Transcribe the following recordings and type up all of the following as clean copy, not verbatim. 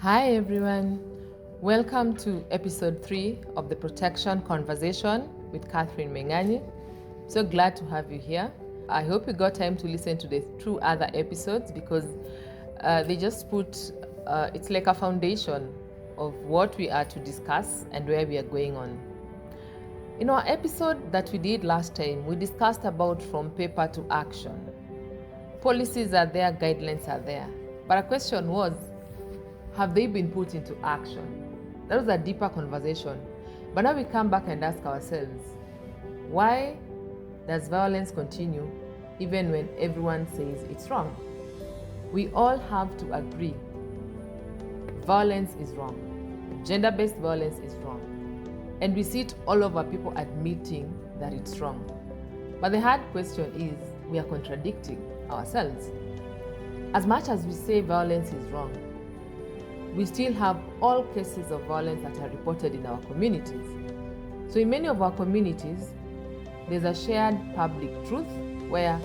Hi everyone, welcome to episode 3 of the Protection Conversation with Catherine Menganyi. So glad to have you here. I hope you got time to listen to the 2 other episodes because they just put, it's like a foundation of what we are to discuss and where we are going on. In our episode that we did last time, we discussed about from paper to action. Policies are there, guidelines are there. But a question was, have they been put into action? That was a deeper conversation. But now we come back and ask ourselves, why does violence continue even when everyone says it's wrong? We all have to agree violence is wrong. Gender-based violence is wrong. And we see it all over, people admitting that it's wrong. But the hard question is, we are contradicting ourselves. As much as we say violence is wrong, we still have all cases of violence that are reported in our communities. So in many of our communities, there's a shared public truth where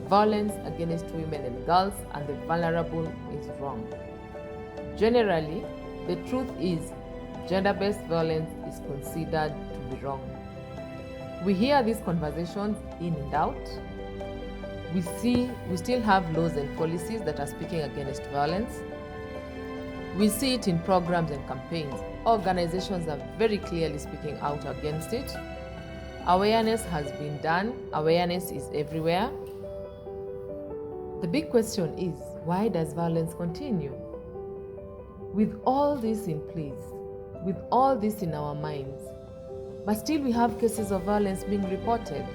violence against women and girls and the vulnerable is wrong. Generally, the truth is gender-based violence is considered to be wrong. We hear these conversations in and out. We still have laws and policies that are speaking against violence. We see it in programs and campaigns. Organizations are very clearly speaking out against it. Awareness has been done. Awareness is everywhere. The big question is, why does violence continue? With all this in place, with all this in our minds, but still we have cases of violence being reported.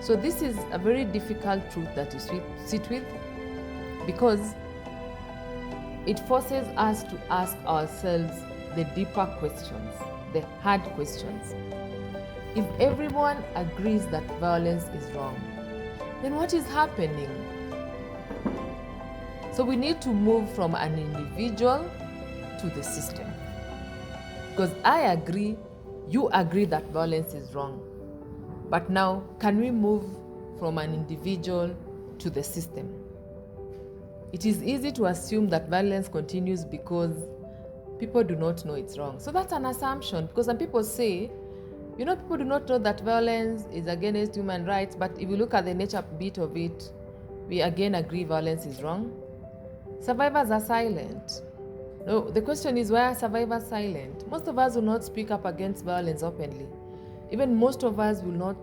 So this is a very difficult truth that you sit with, because it forces us to ask ourselves the deeper questions, the hard questions. If everyone agrees that violence is wrong, then what is happening? So we need to move from an individual to the system. Because I agree, you agree that violence is wrong. But now, can we move from an individual to the system? It is easy to assume that violence continues because people do not know it's wrong. So that's an assumption, because some people say, people do not know that violence is against human rights, but if you look at the nature bit of it, we again agree violence is wrong. Survivors are silent. No, the question is, why are survivors silent? Most of us will not speak up against violence openly. Even most of us will not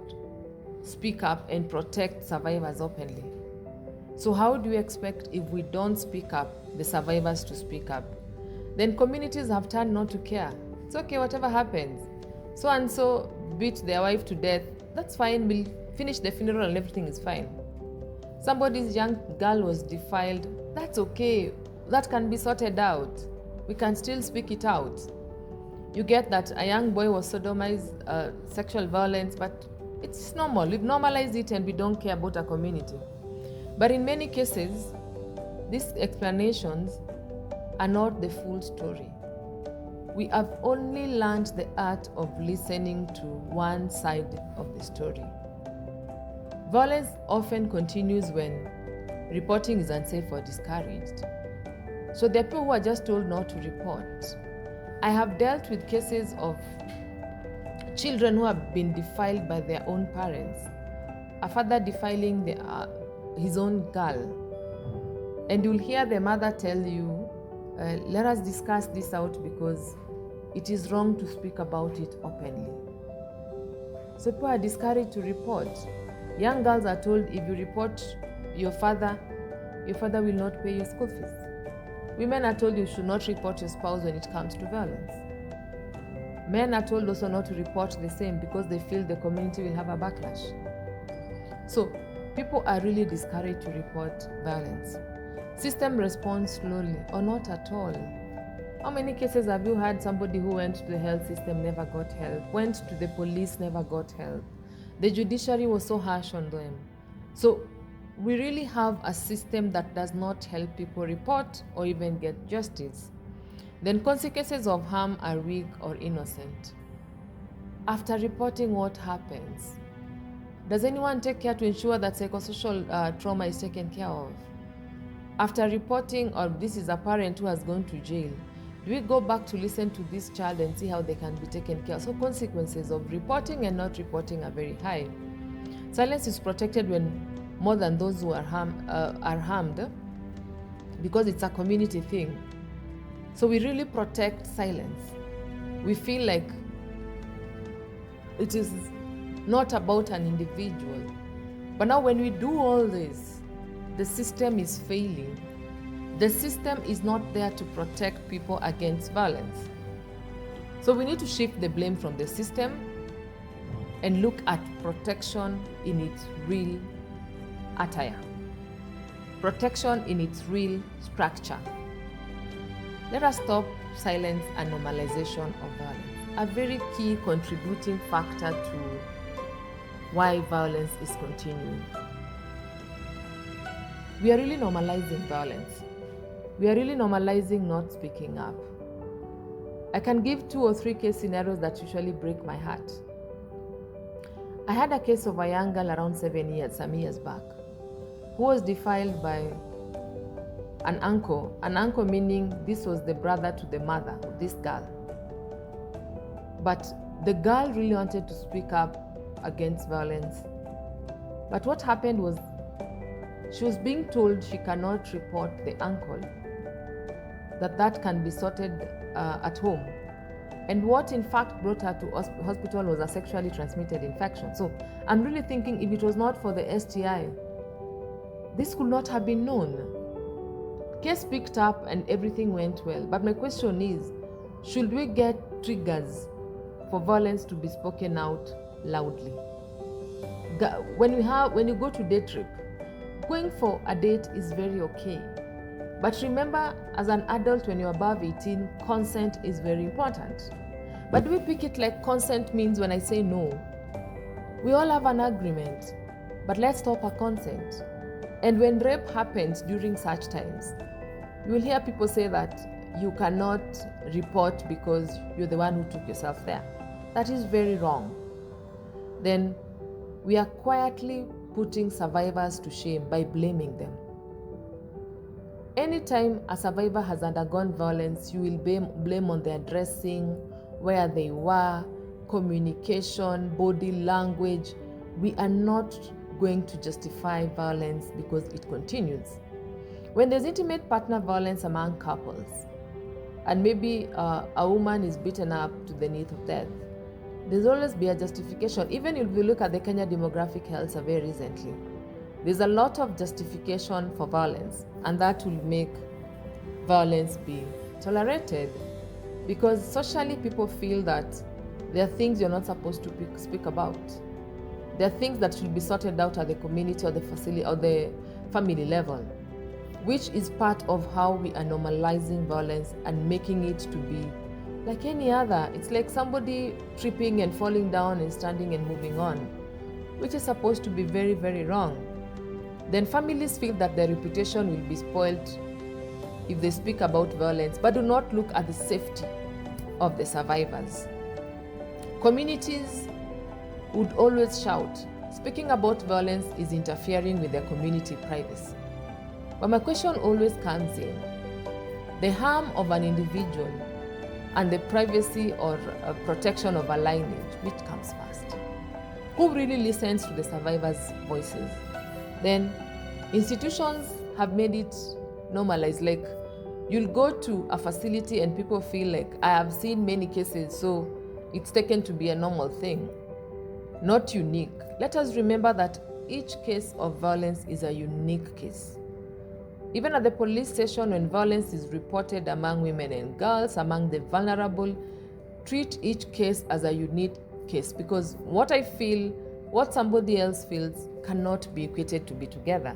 speak up and protect survivors openly. So how do you expect, if we don't speak up, the survivors to speak up? Then communities have turned not to care. It's okay, whatever happens. So and so beat their wife to death. That's fine, we'll finish the funeral and everything is fine. Somebody's young girl was defiled. That's okay, that can be sorted out. We can still speak it out. You get that a young boy was sodomized, sexual violence, but it's normal. We've normalized it and we don't care about our community. But in many cases, these explanations are not the full story. We have only learned the art of listening to one side of the story. Violence often continues when reporting is unsafe or discouraged. So there are people who are just told not to report. I have dealt with cases of children who have been defiled by their own parents. A father defiling his own girl. And you'll hear the mother tell you, let us discuss this out because it is wrong to speak about it openly. So people are discouraged to report. Young girls are told, if you report your father will not pay your school fees. Women are told you should not report your spouse when it comes to violence. Men are told also not to report the same because they feel the community will have a backlash. So people are really discouraged to report violence. System responds slowly or not at all. How many cases have you had somebody who went to the health system, never got help, went to the police, never got help? The judiciary was so harsh on them. So we really have a system that does not help people report or even get justice. Then consequences of harm are weak or innocent. After reporting, what happens? Does anyone take care to ensure that psychosocial trauma is taken care of? After reporting, or this is a parent who has gone to jail, do we go back to listen to this child and see how they can be taken care of? So consequences of reporting and not reporting are very high. Silence is protected when more than those who are harmed, because it's a community thing. So we really protect silence. We feel like it is not about an individual. But now when we do all this, the system is failing. The system is not there to protect people against violence. So we need to shift the blame from the system and look at protection in its real attire. Protection in its real structure. Let us stop silence and normalization of violence. A very key contributing factor to why violence is continuing. We are really normalizing violence. We are really normalizing not speaking up. I can give 2 or 3 case scenarios that usually break my heart. I had a case of a young girl around 7 years, some years back, who was defiled by an uncle. An uncle meaning this was the brother to the mother of this girl. But the girl really wanted to speak up against violence. But what happened was she was being told she cannot report the uncle, that can be sorted at home. And what in fact brought her to hospital was a sexually transmitted infection. So I'm really thinking, if it was not for the STI, this could not have been known. Case picked up and everything went well. But my question is, should we get triggers for violence to be spoken out loudly? When you go to date trip, going for a date is very okay. But remember, as an adult, when you're above 18, consent is very important. But do we pick it like consent means when I say no? We all have an agreement, but let's stop a consent. And when rape happens during such times, you will hear people say that you cannot report because you're the one who took yourself there. That is very wrong. Then we are quietly putting survivors to shame by blaming them. Anytime a survivor has undergone violence, you will blame on their dressing, where they were, communication, body language. We are not going to justify violence because it continues. When there's intimate partner violence among couples, and maybe a woman is beaten up to the need of death, there's always be a justification. Even if you look at the Kenya Demographic Health Survey recently, there's a lot of justification for violence, and that will make violence be tolerated, because socially people feel that there are things you're not supposed to speak about. There are things that should be sorted out at the community or the facility or the family level, which is part of how we are normalizing violence and making it to be like any other. It's like somebody tripping and falling down and standing and moving on, which is supposed to be very, very wrong. Then families feel that their reputation will be spoiled if they speak about violence, but do not look at the safety of the survivors. Communities would always shout, speaking about violence is interfering with their community privacy. But my question always comes in, the harm of an individual and the privacy or protection of a lineage, which comes first? Who really listens to the survivors' voices? Then institutions have made it normalized. Like, you'll go to a facility and people feel like, I have seen many cases, so it's taken to be a normal thing, not unique. Let us remember that each case of violence is a unique case. Even at the police station, when violence is reported among women and girls, among the vulnerable, treat each case as a unique case, because what I feel, what somebody else feels, cannot be equated to be together.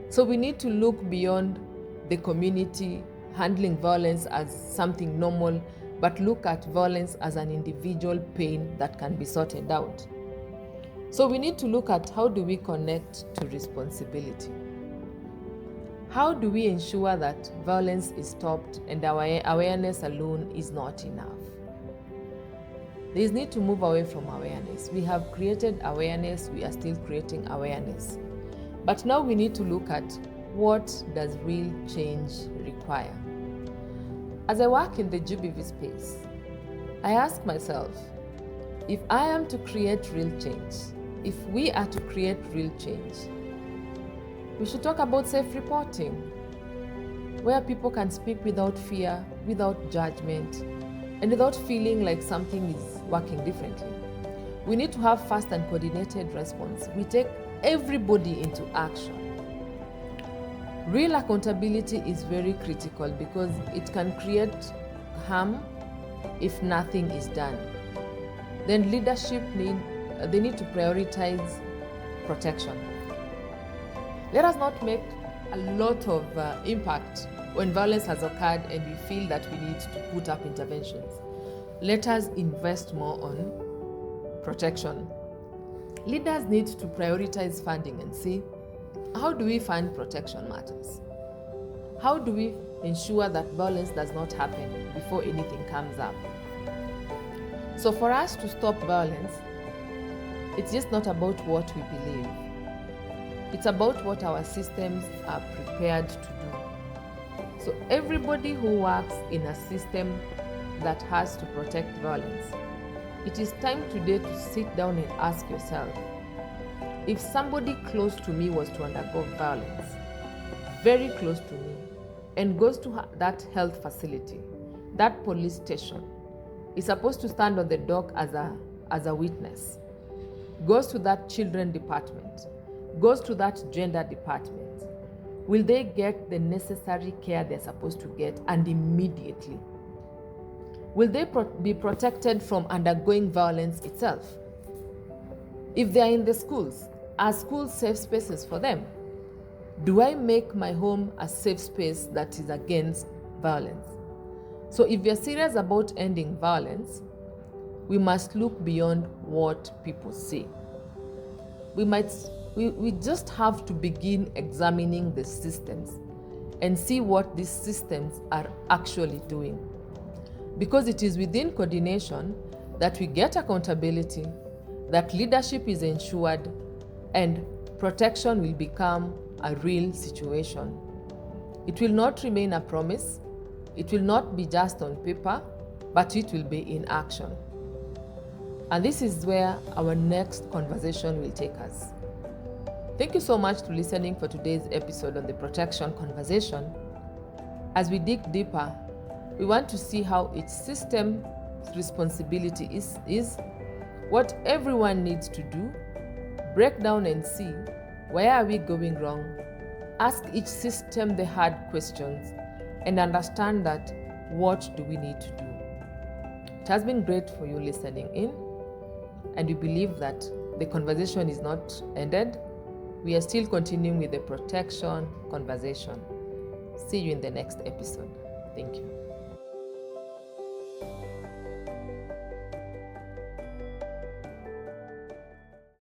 So we need to look beyond the community handling violence as something normal, but look at violence as an individual pain that can be sorted out. So we need to look at, how do we connect to responsibility? How do we ensure that violence is stopped and our awareness alone is not enough? There is need to move away from awareness. We have created awareness, we are still creating awareness. But now we need to look at what does real change require? As I work in the GBV space, I ask myself, if I am to create real change, if we are to create real change, we should talk about self-reporting, where people can speak without fear, without judgment, and without feeling like something is working differently. We need to have fast and coordinated response. We take everybody into action. Real accountability is very critical because it can create harm if nothing is done. Then leadership they need to prioritize protection. Let us not make a lot of impact when violence has occurred and we feel that we need to put up interventions. Let us invest more on protection. Leaders need to prioritize funding and see, how do we fund protection matters? How do we ensure that violence does not happen before anything comes up? So for us to stop violence, it's just not about what we believe. It's about what our systems are prepared to do. So everybody who works in a system that has to protect violence, it is time today to sit down and ask yourself, if somebody close to me was to undergo violence, very close to me, and goes to that health facility, that police station, is supposed to stand on the dock as a witness, goes to that children department, goes to that gender department, will they get the necessary care they're supposed to get and immediately? Will they be protected from undergoing violence itself? If they are in the schools, are schools safe spaces for them? Do I make my home a safe space that is against violence? So if we are serious about ending violence, we must look beyond what people say. We just have to begin examining the systems and see what these systems are actually doing. Because it is within coordination that we get accountability, that leadership is ensured, and protection will become a real situation. It will not remain a promise. It will not be just on paper, but it will be in action. And this is where our next conversation will take us. Thank you so much for listening for today's episode on the protection conversation. As we dig deeper, we want to see how each system's responsibility is, what everyone needs to do, break down and see where are we going wrong, ask each system the hard questions, and understand that what do we need to do. It has been great for you listening in, and we believe that the conversation is not ended. We are still continuing with the protection conversation. See you in the next episode. Thank you.